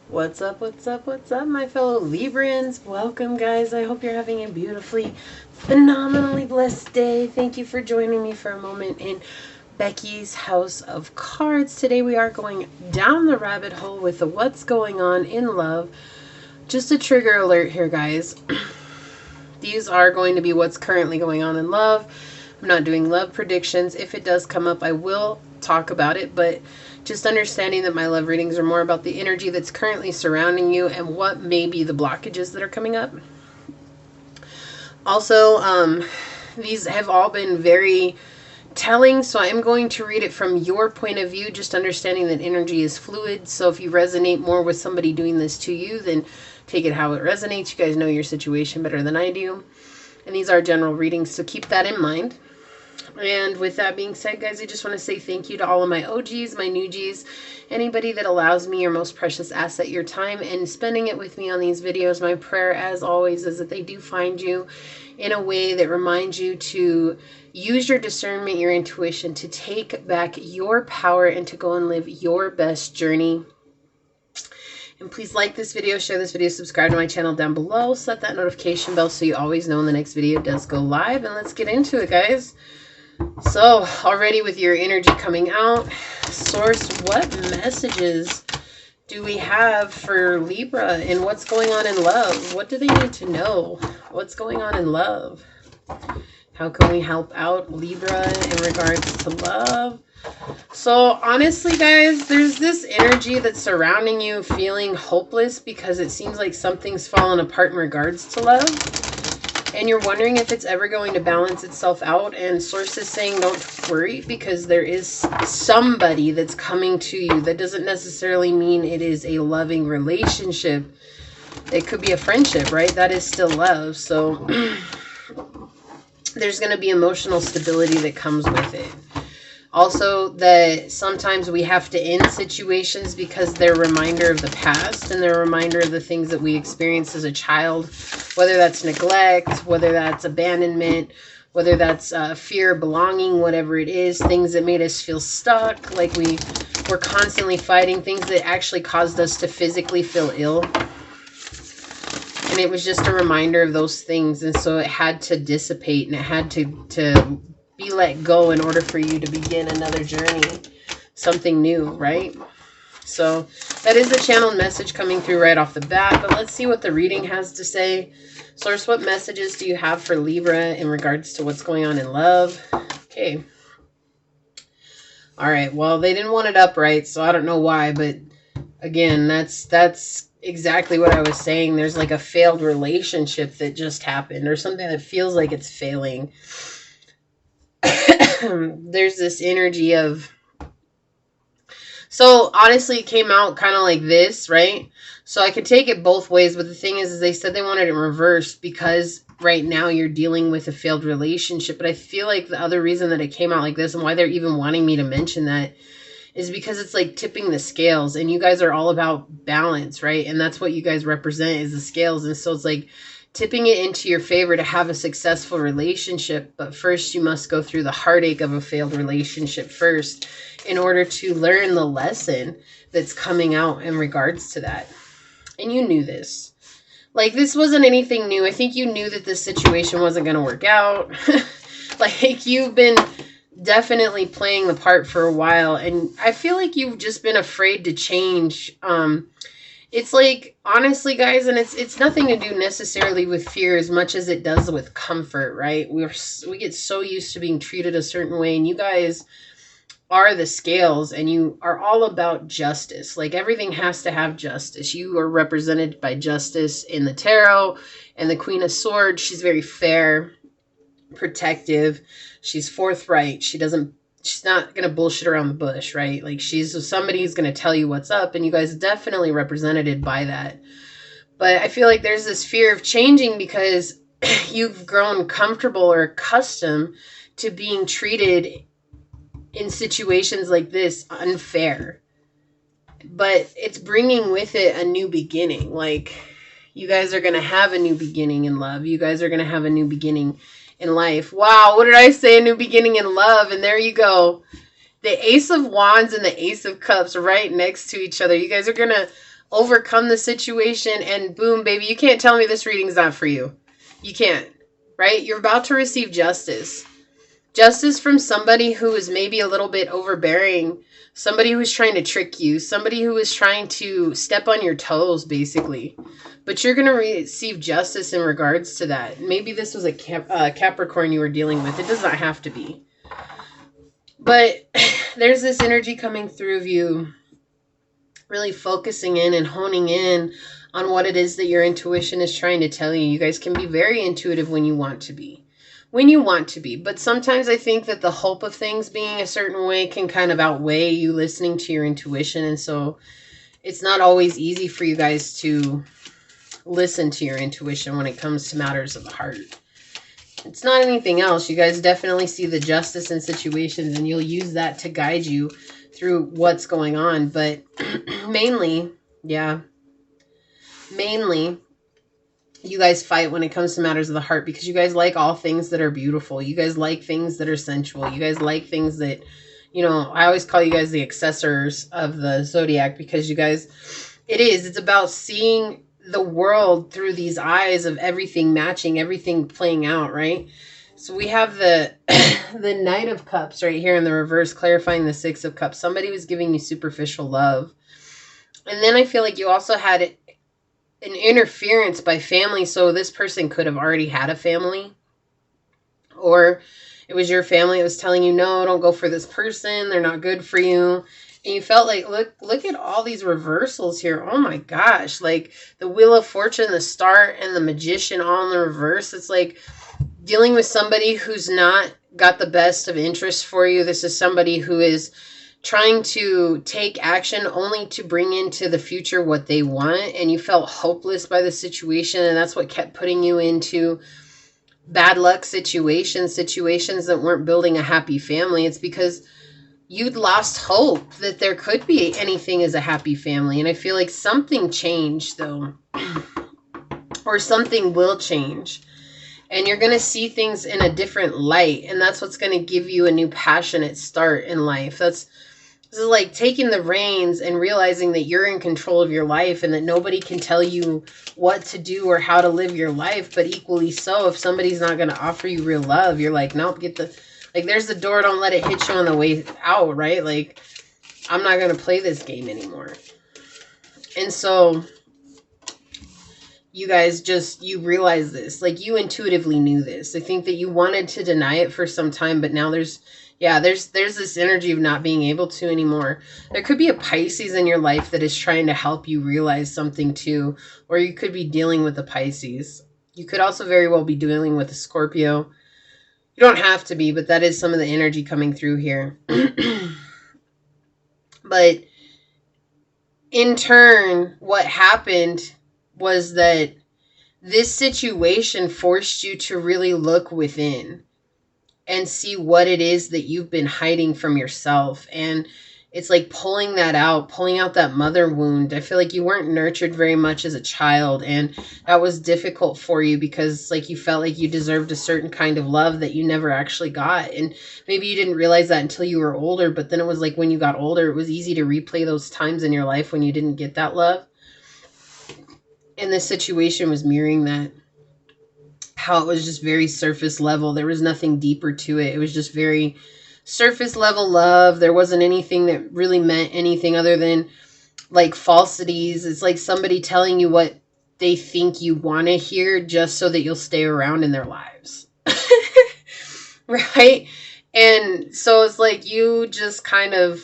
What's up, what's up, what's up, my fellow Librans? Welcome, guys. I hope you're having a beautifully, phenomenally blessed day. Thank you for joining me for a moment in Becky's House of Cards. Today we are going down the rabbit hole with the what's going on in love. Just a trigger alert here, guys. These are going to be what's currently going on in love. I'm not doing love predictions. If it does come up, I will talk about it, but just understanding that my love readings are more about the energy that's currently surrounding you and what may be the blockages that are coming up. Also, these have all been very telling, so I'm going to read it from your point of view, just understanding that energy is fluid. So if you resonate more with somebody doing this to you, then take it how it resonates. You guys know your situation better than I do. And these are general readings, so keep that in mind. And with that being said, guys, I just want to say thank you to all of my OGs, my new Gs, anybody that allows me, your most precious asset, your time, and spending it with me on these videos. My prayer, as always, is that they do find you in a way that reminds you to use your discernment, your intuition, to take back your power and to go and live your best journey. And please like this video, share this video, subscribe to my channel down below, set that notification bell so you always know when the next video does go live. And let's get into it, guys. So, already with your energy coming out, Source, what messages do we have for Libra and what's going on in love? What do they need to know? What's going on in love? How can we help out Libra in regards to love? So, honestly, guys, there's this energy that's surrounding you feeling hopeless because it seems like something's fallen apart in regards to love. And you're wondering if it's ever going to balance itself out. And Source is saying don't worry because there is somebody that's coming to you. That doesn't necessarily mean it is a loving relationship. It could be a friendship, right? That is still love. So there's going to be emotional stability that comes with it. Also, that sometimes we have to end situations because they're a reminder of the past and they're a reminder of the things that we experienced as a child, whether that's neglect, whether that's abandonment, whether that's fear of belonging, whatever it is, things that made us feel stuck, like we're constantly fighting, things that actually caused us to physically feel ill. And it was just a reminder of those things, and so it had to dissipate and it had to be let go in order for you to begin another journey, something new, right? So that is the channeled message coming through right off the bat, but let's see what the reading has to say. Source, what messages do you have for Libra in regards to what's going on in love? Okay. All right, well, they didn't want it upright, so I don't know why, but again, that's exactly what I was saying. There's like a failed relationship that just happened or something that feels like it's failing. There's this energy of, so honestly it came out kind of like this, right? So I could take it both ways, but the thing is they said they wanted it reversed because right now you're dealing with a failed relationship. But I feel like the other reason that it came out like this and why they're even wanting me to mention that is because it's like tipping the scales, and you guys are all about balance, right? And that's what you guys represent, is the scales. And so it's like tipping it into your favor to have a successful relationship. But first you must go through the heartache of a failed relationship first in order to learn the lesson that's coming out in regards to that. And you knew this. Like, this wasn't anything new. I think you knew that this situation wasn't going to work out. Like, you've been definitely playing the part for a while, and I feel like you've just been afraid to change. It's like, honestly, guys, and it's nothing to do necessarily with fear as much as it does with comfort, right? We get so used to being treated a certain way, and you guys are the scales, and you are all about justice. Like, everything has to have justice. You are represented by justice in the tarot, and the Queen of Swords, she's very fair, protective, she's forthright, she's not going to bullshit around the bush, right? Like, she's somebody who's going to tell you what's up, and you guys definitely represented by that. But I feel like there's this fear of changing because you've grown comfortable or accustomed to being treated in situations like this unfair. But it's bringing with it a new beginning. Like, you guys are going to have a new beginning in love. You guys are going to have a new beginning in life. Wow, what did I say? A new beginning in love. And there you go. The Ace of Wands and the Ace of Cups right next to each other. You guys are going to overcome the situation, and boom, baby, you can't tell me this reading's not for you. You can't, right? You're about to receive justice. Justice from somebody who is maybe a little bit overbearing, somebody who is trying to trick you, somebody who is trying to step on your toes, basically. But you're going to receive justice in regards to that. Maybe this was a Capricorn you were dealing with. It does not have to be. But there's this energy coming through of you really focusing in and honing in on what it is that your intuition is trying to tell you. You guys can be very intuitive when you want to be. But sometimes I think that the hope of things being a certain way can kind of outweigh you listening to your intuition. And so it's not always easy for you guys to listen to your intuition when it comes to matters of the heart. It's not anything else. You guys definitely see the justice in situations, and you'll use that to guide you through what's going on. But mainly, you guys fight when it comes to matters of the heart, because you guys like all things that are beautiful. You guys like things that are sensual. You guys like things that, you know, I always call you guys the accessors of the zodiac, because you guys, it's about seeing the world through these eyes of everything matching, everything playing out, right? So we have the the Knight of Cups right here in the reverse, clarifying the Six of Cups. Somebody was giving you superficial love. And then I feel like you also had an interference by family. So this person could have already had a family, or it was your family that was telling you, no, don't go for this person. They're not good for you. And you felt like, look at all these reversals here. Oh my gosh. Like the Wheel of Fortune, the Star, and the Magician all in the reverse. It's like dealing with somebody who's not got the best of interest for you. This is somebody who is trying to take action only to bring into the future what they want. And you felt hopeless by the situation. And that's what kept putting you into bad luck situations that weren't building a happy family. It's because you'd lost hope that there could be anything as a happy family. And I feel like something changed, though, or something will change. And you're going to see things in a different light. And that's what's going to give you a new passionate start in life. This is like taking the reins and realizing that you're in control of your life, and that nobody can tell you what to do or how to live your life. But equally so, if somebody's not going to offer you real love, you're like, nope, like, there's the door, don't let it hit you on the way out, right? Like, I'm not going to play this game anymore. And so you guys you realize this, like you intuitively knew this. I think that you wanted to deny it for some time, but now there's this energy of not being able to anymore. There could be a Pisces in your life that is trying to help you realize something too, or you could be dealing with a Pisces. You could also very well be dealing with a Scorpio. You don't have to be, but that is some of the energy coming through here. But in turn, what happened was that this situation forced you to really look within and see what it is that you've been hiding from yourself. And it's like pulling out that mother wound. I feel like you weren't nurtured very much as a child, and that was difficult for you because like you felt like you deserved a certain kind of love that you never actually got. And maybe you didn't realize that until you were older, but then it was like when you got older, it was easy to replay those times in your life when you didn't get that love. And this situation was mirroring that. How it was just very surface level. There was nothing deeper to it. It was just very surface level love. There wasn't anything that really meant anything other than like falsities. It's like somebody telling you what they think you want to hear just so that you'll stay around in their lives. Right? And so it's like you just kind of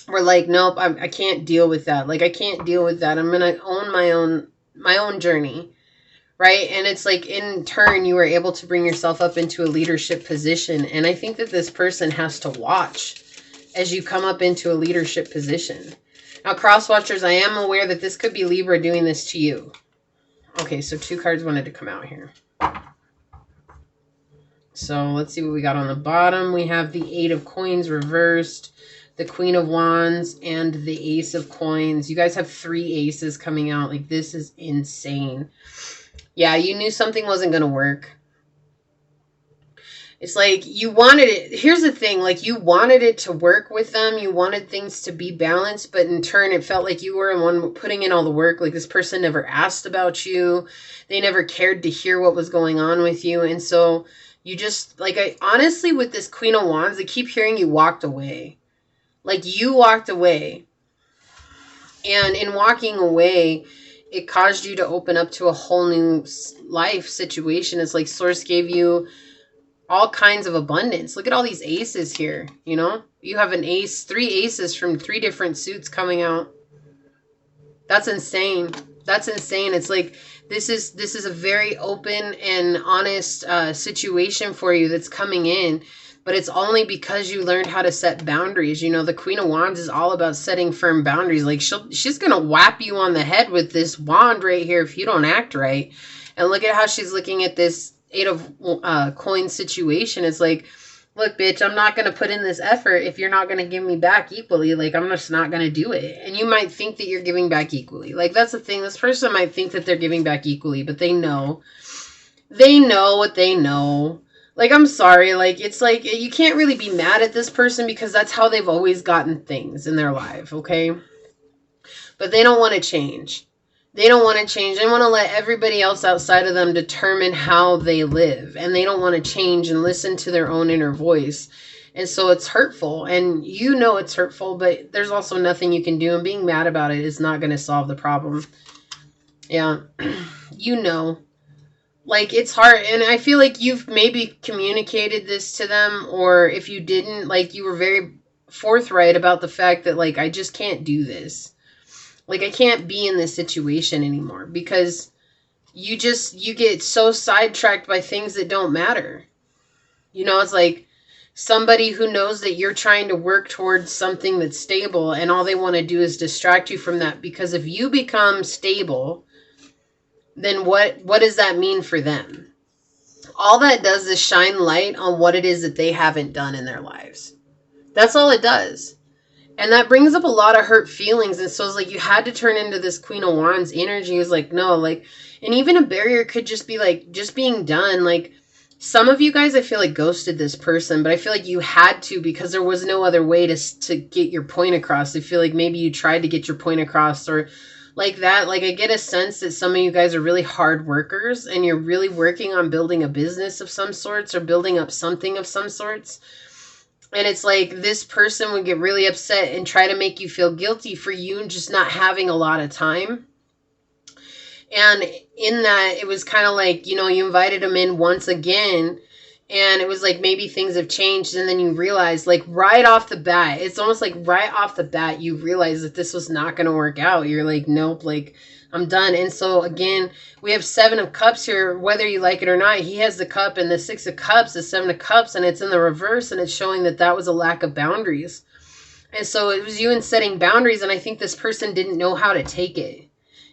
were like, nope, I can't deal with that. Like, I can't deal with that. I'm going to own my own journey. Right? And it's like in turn, you were able to bring yourself up into a leadership position. And I think that this person has to watch as you come up into a leadership position. Now, cross watchers, I am aware that this could be Libra doing this to you. Okay, so 2 cards wanted to come out here. So let's see what we got on the bottom. We have the 8 of Coins reversed, the Queen of Wands, and the Ace of Coins. You guys have 3 aces coming out. Like, this is insane. Yeah, you knew something wasn't going to work. It's like you wanted it. Here's the thing, like you wanted it to work with them. You wanted things to be balanced, but in turn it felt like you were the one putting in all the work. Like this person never asked about you. They never cared to hear what was going on with you. And so you just, like, I honestly, with this Queen of Wands, I keep hearing you walked away. Like you walked away. And in walking away, it caused you to open up to a whole new life situation. It's like Source gave you all kinds of abundance. Look at all these aces here, you know? You have an ace, 3 aces from 3 different suits coming out. That's insane. That's insane. It's like this is a very open and honest situation for you that's coming in, but it's only because you learned how to set boundaries. You know, the Queen of Wands is all about setting firm boundaries. Like she's going to whap you on the head with this wand right here if you don't act right. And look at how she's looking at this 8 of coins situation. It's like, look, bitch, I'm not going to put in this effort if you're not going to give me back equally. Like, I'm just not going to do it. And you might think that you're giving back equally. Like, that's the thing. This person might think that they're giving back equally, but they know. They know what they know. Like, I'm sorry. Like, it's like, you can't really be mad at this person because that's how they've always gotten things in their life, okay? But they don't want to change. They don't want to change. They want to let everybody else outside of them determine how they live. And they don't want to change and listen to their own inner voice. And so it's hurtful. And you know it's hurtful, but there's also nothing you can do. And being mad about it is not going to solve the problem. Yeah. You know. Like, it's hard. And I feel like you've maybe communicated this to them. Or if you didn't, like, you were very forthright about the fact that, like, I just can't do this. Like, I can't be in this situation anymore because you get so sidetracked by things that don't matter. You know, it's like somebody who knows that you're trying to work towards something that's stable and all they want to do is distract you from that. Because if you become stable, then what does that mean for them? All that does is shine light on what it is that they haven't done in their lives. That's all it does. And that brings up a lot of hurt feelings. And so it's like you had to turn into this Queen of Wands energy. It's like, no, like, and even a barrier could just be like, just being done. Like, some of you guys, I feel like ghosted this person, but I feel like you had to because there was no other way to get your point across. I feel like maybe you tried to get your point across or like that. Like, I get a sense that some of you guys are really hard workers and you're really working on building a business of some sorts or building up something of some sorts. And it's like this person would get really upset and try to make you feel guilty for you just not having a lot of time. And in that, it was kind of like, you know, you invited them in once again. And it was like maybe things have changed. And then you realize, like, right off the bat, it's almost like right off the bat, you realize that this was not going to work out. You're like, nope, like, I'm done. And so again, we have 7 of Cups here, whether you like it or not. He has the cup and the 6 of Cups, the 7 of Cups, and it's in the reverse. And it's showing that that was a lack of boundaries. And so it was you in setting boundaries. And I think this person didn't know how to take it.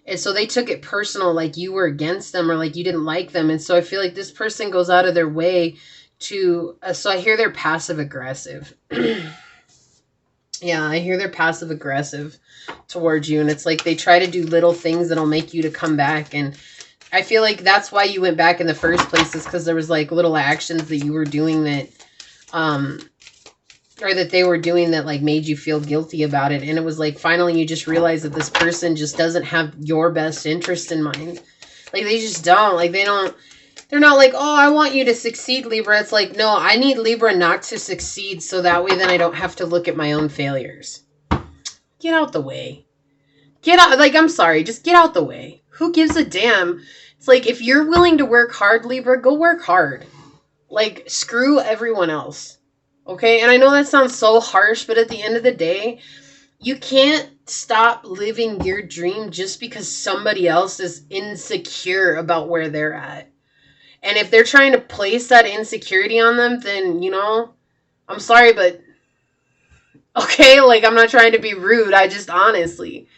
And so they took it personal, like you were against them or like you didn't like them. And so I feel like this person goes out of their way to, so I hear they're passive aggressive. Yeah, I hear they're passive aggressive towards you. And it's like they try to do little things that'll make you to come back. And I feel like that's why you went back in the first place, is because there was like little actions that you were doing that, or that they were doing that like made you feel guilty about it. And it was like, finally, you just realize that this person just doesn't have your best interest in mind. Like, they just don't. Like, they're not like, oh, I want you to succeed, Libra. It's like, no, I need Libra not to succeed so that way then I don't have to look at my own failures. Get out the way. Get out. Like, I'm sorry. Just get out the way. Who gives a damn? It's like, if you're willing to work hard, Libra, go work hard. Like, screw everyone else. Okay? And I know that sounds so harsh, but at the end of the day, you can't stop living your dream just because somebody else is insecure about where they're at. And if they're trying to place that insecurity on them, then, you know, I'm sorry, but okay, like, I'm not trying to be rude. I just honestly,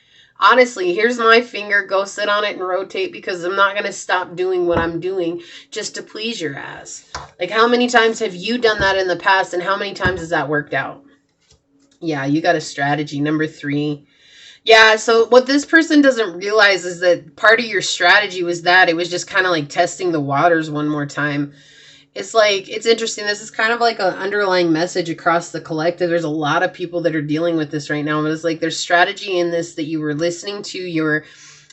here's my finger. Go sit on it and rotate, because I'm not going to stop doing what I'm doing just to please your ass. Like, how many times have you done that in the past, and how many times has that worked out? Yeah, you got a strategy. Number 3. Yeah, so what this person doesn't realize is that part of your strategy was that it was just kind of like testing the waters one more time. It's like, it's interesting. This is kind of like an underlying message across the collective. There's a lot of people that are dealing with this right now. But it's like there's strategy in this that you were listening to your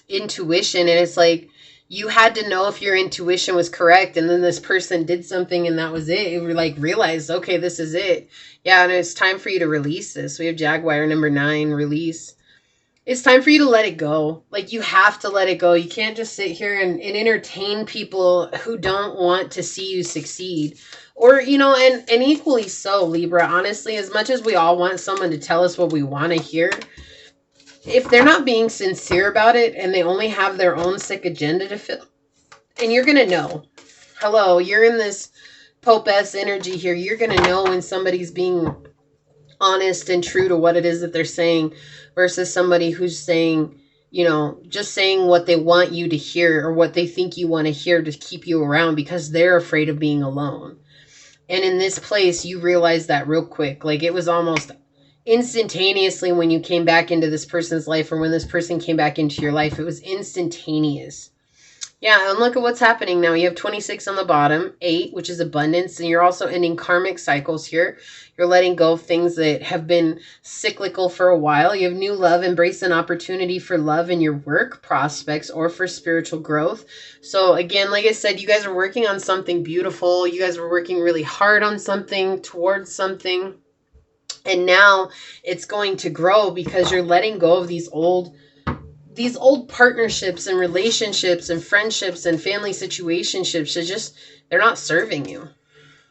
intuition. And it's like you had to know if your intuition was correct. And then this person did something and that was it. You were like, realized, okay, this is it. Yeah, and it's time for you to release this. We have Jaguar number 9, release. It's time for you to let it go. Like, you have to let it go. You can't just sit here and entertain people who don't want to see you succeed. Or, you know, and equally so, Libra, honestly, as much as we all want someone to tell us what we want to hear, if they're not being sincere about it and they only have their own sick agenda to fill, and you're going to know, hello, you're in this Pope-S energy here. You're going to know when somebody's being honest and true to what it is that they're saying versus somebody who's saying, you know, just saying what they want you to hear or what they think you want to hear to keep you around because they're afraid of being alone. And in this place, you realize that real quick. Like, it was almost instantaneously when you came back into this person's life or when this person came back into your life. It was instantaneous. Yeah, and look at what's happening now. You have 26 on the bottom, 8, which is abundance, and you're also ending karmic cycles here. You're letting go of things that have been cyclical for a while. You have new love, embrace an opportunity for love in your work prospects or for spiritual growth. So again, like I said, you guys are working on something beautiful. You guys were working really hard on something, towards something. And now it's going to grow because you're letting go of these old partnerships and relationships and friendships and family situationships. They're not serving you.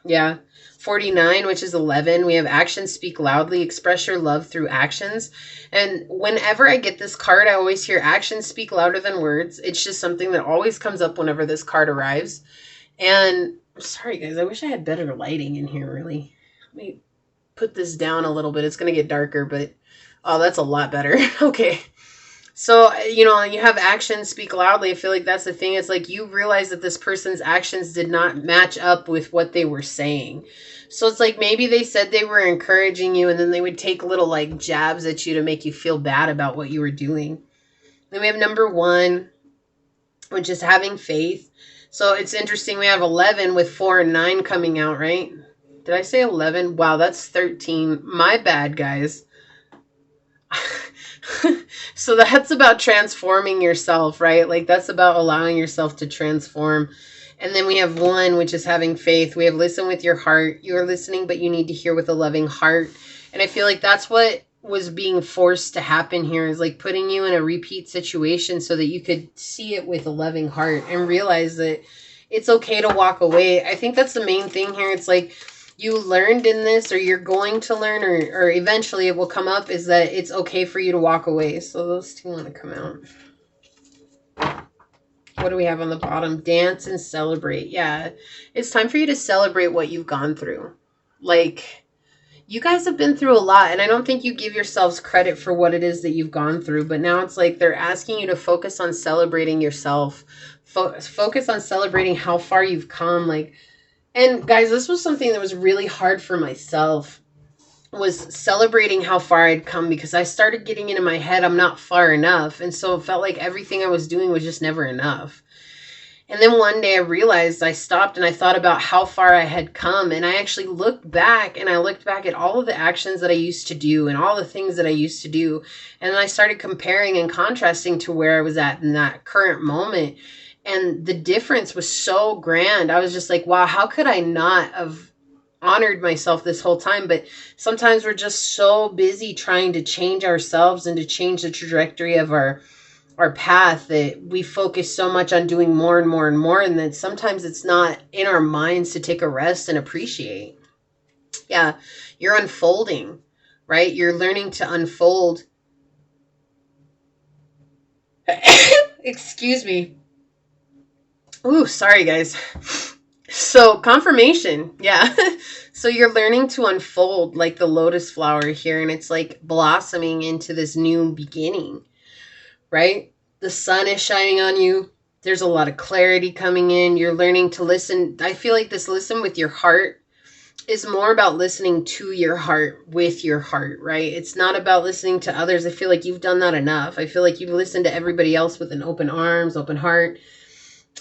Yeah. 49, which is 11, we have actions speak loudly, express your love through actions. And whenever I get this card, I always hear actions speak louder than words. It's just something that always comes up whenever this card arrives. And sorry guys, I wish I had better lighting in here, really. Let me put this down a little bit. It's going to get darker, but oh, that's a lot better. Okay. So, you know, you have actions speak loudly. I feel like that's the thing. It's like you realize that this person's actions did not match up with what they were saying. So it's like maybe they said they were encouraging you and then they would take little like jabs at you to make you feel bad about what you were doing. Then we have number 1, which is having faith. So it's interesting. We have 11 with 4 and 9 coming out, right? Did I say 11? Wow, that's 13. My bad, guys. So that's about transforming yourself, right? Like that's about allowing yourself to transform. And then we have 1, which is having faith. We have listen with your heart. You are listening, but you need to hear with a loving heart. And I feel like that's what was being forced to happen here, is like putting you in a repeat situation so that you could see it with a loving heart and realize that it's okay to walk away. I think that's the main thing here. It's like, you learned in this, or you're going to learn, or eventually it will come up, is that it's okay for you to walk away. So those 2 want to come out. What do we have on the bottom? Dance and celebrate. Yeah, it's time for you to celebrate what you've gone through. Like, you guys have been through a lot, and I don't think you give yourselves credit for what it is that you've gone through. But now it's like they're asking you to focus on celebrating yourself. Focus on celebrating how far you've come. Like, and guys, this was something that was really hard for myself, was celebrating how far I'd come, because I started getting into my head, I'm not far enough. And so it felt like everything I was doing was just never enough. And then one day I realized, I stopped and I thought about how far I had come. And I actually looked back, and I looked back at all of the actions that I used to do and all the things that I used to do. And then I started comparing and contrasting to where I was at in that current moment. And the difference was so grand. I was just like, wow, how could I not have honored myself this whole time? But sometimes we're just so busy trying to change ourselves and to change the trajectory of our path that we focus so much on doing more and more and more. And that sometimes it's not in our minds to take a rest and appreciate. Yeah, you're unfolding, right? You're learning to unfold. Excuse me. Ooh, sorry guys. So confirmation. Yeah. So you're learning to unfold like the lotus flower here, and it's like blossoming into this new beginning, right? The sun is shining on you. There's a lot of clarity coming in. You're learning to listen. I feel like this listen with your heart is more about listening to your heart with your heart, right? It's not about listening to others. I feel like you've done that enough. I feel like you've listened to everybody else with an open arms, open heart.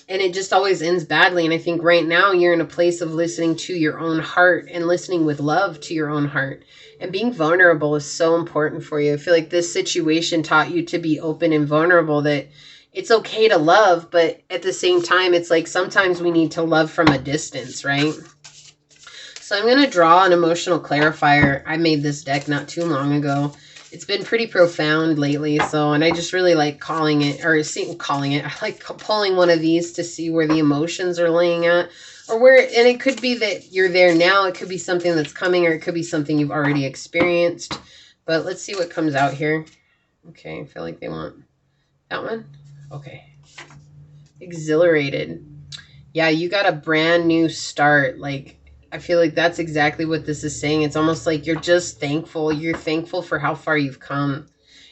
And it just always ends badly. And I think right now you're in a place of listening to your own heart and listening with love to your own heart. And being vulnerable is so important for you. I feel like this situation taught you to be open and vulnerable, that it's okay to love, but at the same time, it's like sometimes we need to love from a distance, right? So I'm going to draw an emotional clarifier. I made this deck not too long ago. It's been pretty profound lately, and I just really like calling it. I like pulling one of these to see where the emotions are laying at, and it could be that you're there now, it could be something that's coming, or it could be something you've already experienced. But let's see what comes out here. Okay, I feel like they want that one. Okay. Exhilarated. Yeah, you got a brand new start. Like, I feel like that's exactly what this is saying. It's almost like you're just thankful. You're thankful for how far you've come.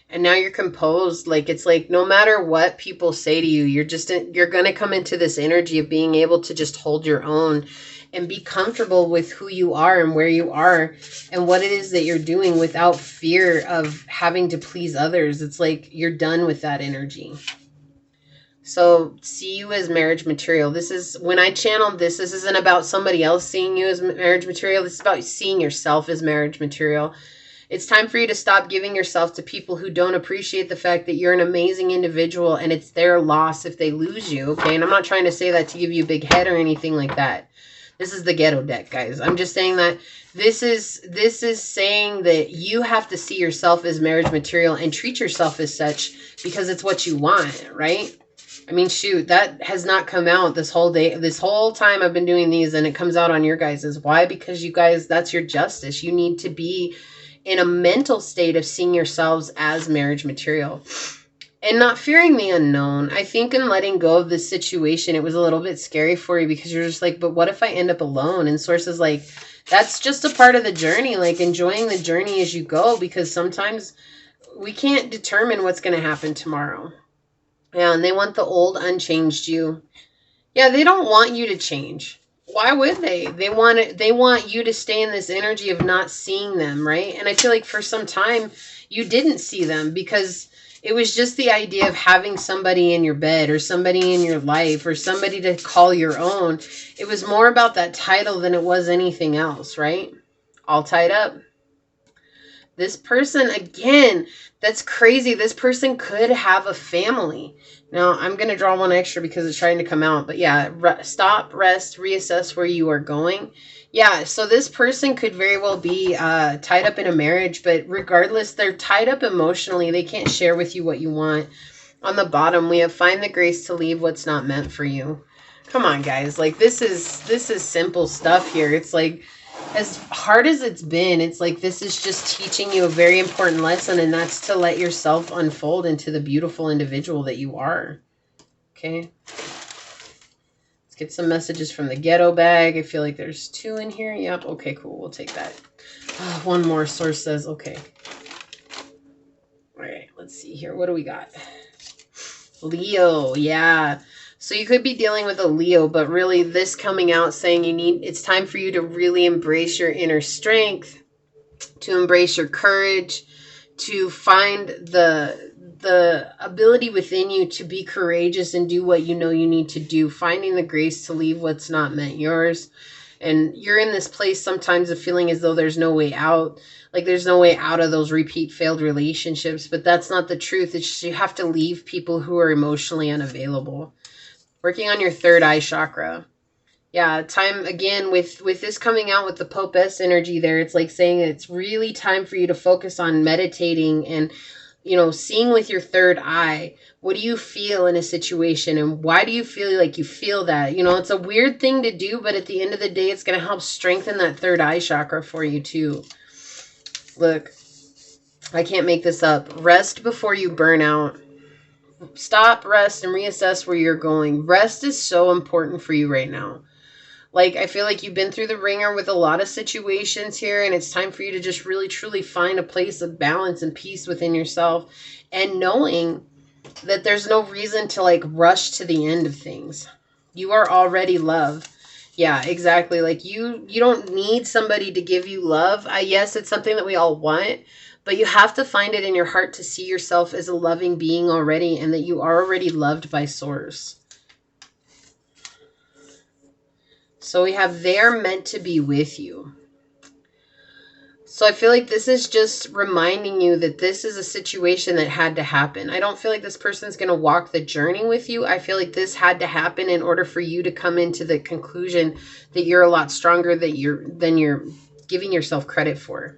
And now you're composed. Like, it's like no matter what people say to you, you're going to come into this energy of being able to just hold your own and be comfortable with who you are and where you are and what it is that you're doing without fear of having to please others. It's like you're done with that energy. So see you as marriage material. This is, when I channeled this isn't about somebody else seeing you as marriage material. This is about seeing yourself as marriage material. It's time for you to stop giving yourself to people who don't appreciate the fact that you're an amazing individual, and it's their loss if they lose you, okay? And I'm not trying to say that to give you a big head or anything like that. This is the ghetto deck, guys. I'm just saying that this is saying that you have to see yourself as marriage material and treat yourself as such because it's what you want, right? I mean, shoot, that has not come out this whole day. This whole time I've been doing these, and it comes out on your guys's. Why? Because you guys, that's your justice. You need to be in a mental state of seeing yourselves as marriage material and not fearing the unknown. I think in letting go of this situation, it was a little bit scary for you because you're just like, but what if I end up alone? And Source is like, that's just a part of the journey. Like, enjoying the journey as you go, because sometimes we can't determine what's going to happen tomorrow. Yeah, and they want the old unchanged you. Yeah, they don't want you to change. Why would they? They want you to stay in this energy of not seeing them, right? And I feel like for some time you didn't see them because it was just the idea of having somebody in your bed or somebody in your life or somebody to call your own. It was more about that title than it was anything else, right? All tied up. This person, again, that's crazy. This person could have a family. Now, I'm going to draw one extra because it's trying to come out. But yeah, stop, rest, reassess where you are going. Yeah, so this person could very well be tied up in a marriage. But regardless, they're tied up emotionally. They can't share with you what you want. On the bottom, we have find the grace to leave what's not meant for you. Come on, guys. Like, this is simple stuff here. It's like, as hard as it's been, it's like this is just teaching you a very important lesson, and that's to let yourself unfold into the beautiful individual that you are. Okay. Let's get some messages from the ghetto bag. I feel like there's 2 in here. Yep. Okay, cool. We'll take that. One more. Source says, okay. All right. Let's see here. What do we got? Leo. Yeah. So you could be dealing with a Leo, but really this coming out saying it's time for you to really embrace your inner strength, to embrace your courage, to find the ability within you to be courageous and do what you know you need to do, finding the grace to leave what's not meant yours. And you're in this place sometimes of feeling as though there's no way out. Like there's no way out of those repeat failed relationships, but that's not the truth. It's just you have to leave people who are emotionally unavailable. Working on your third eye chakra. Yeah, time again with this coming out with the Pope-S energy there. It's like saying it's really time for you to focus on meditating and, seeing with your third eye. What do you feel in a situation, and why do you feel like you feel that? It's a weird thing to do, but at the end of the day, it's going to help strengthen that third eye chakra for you too. Look, I can't make this up. Rest before you burn out. Stop, rest, and reassess where you're going. Rest is so important for you right now. Like, I feel like you've been through the ringer with a lot of situations here, and it's time for you to just really, truly find a place of balance and peace within yourself, and knowing that there's no reason to, rush to the end of things. You are already love. Yeah, exactly. Like, you don't need somebody to give you love. Yes, it's something that we all want, but you have to find it in your heart to see yourself as a loving being already, and that you are already loved by Source. So we have they're meant to be with you. So I feel like this is just reminding you that this is a situation that had to happen. I don't feel like this person's going to walk the journey with you. I feel like this had to happen in order for you to come into the conclusion that you're a lot stronger than you're giving yourself credit for.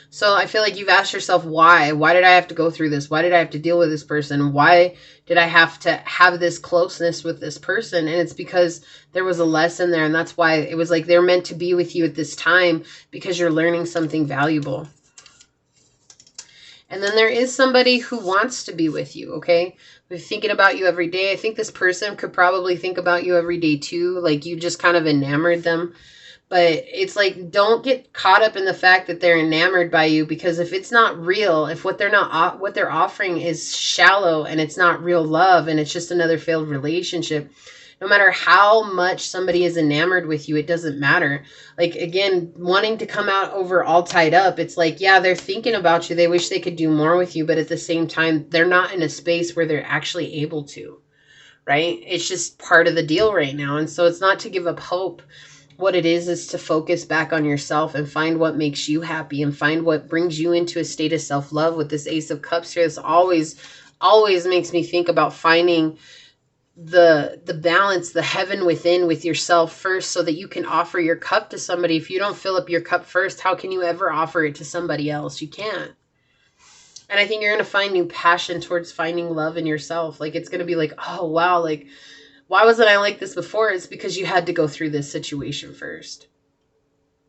So I feel like you've asked yourself, why? Why did I have to go through this? Why did I have to deal with this person? Why did I have to have this closeness with this person? And it's because there was a lesson there. And that's why it was like they're meant to be with you at this time, because you're learning something valuable. And then there is somebody who wants to be with you, okay? They're thinking about you every day. I think this person could probably think about you every day too. Like you just kind of enamored them. But it's like, don't get caught up in the fact that they're enamored by you, because if it's not real, if what they're offering is shallow and it's not real love and it's just another failed relationship, no matter how much somebody is enamored with you, it doesn't matter. Like, again, wanting to come out over all tied up, it's like, yeah, they're thinking about you. They wish they could do more with you, but at the same time, they're not in a space where they're actually able to, right? It's just part of the deal right now. And so it's not to give up hope. What it is to focus back on yourself and find what makes you happy and find what brings you into a state of self-love. With this Ace of Cups here, this always makes me think about finding the balance, the heaven within with yourself first, so that you can offer your cup to somebody. If you don't fill up your cup first, how can you ever offer it to somebody else? You can't. And I think you're going to find new passion towards finding love in yourself. Like, it's going to be like, oh, wow, like, why wasn't I like this before? It's because you had to go through this situation first.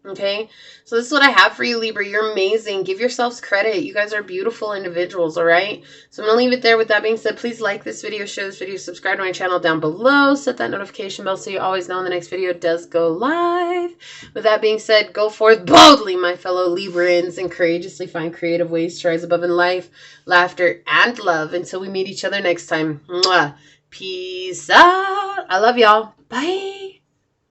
Okay? So this is what I have for you, Libra. You're amazing. Give yourselves credit. You guys are beautiful individuals, all right? So I'm going to leave it there. With that being said, please like this video, share this video, subscribe to my channel down below, set that notification bell so you always know when the next video does go live. With that being said, go forth boldly, my fellow Librans, and courageously find creative ways to rise above in life, laughter, and love. Until we meet each other next time. Mwah. Peace out. I love y'all. Bye.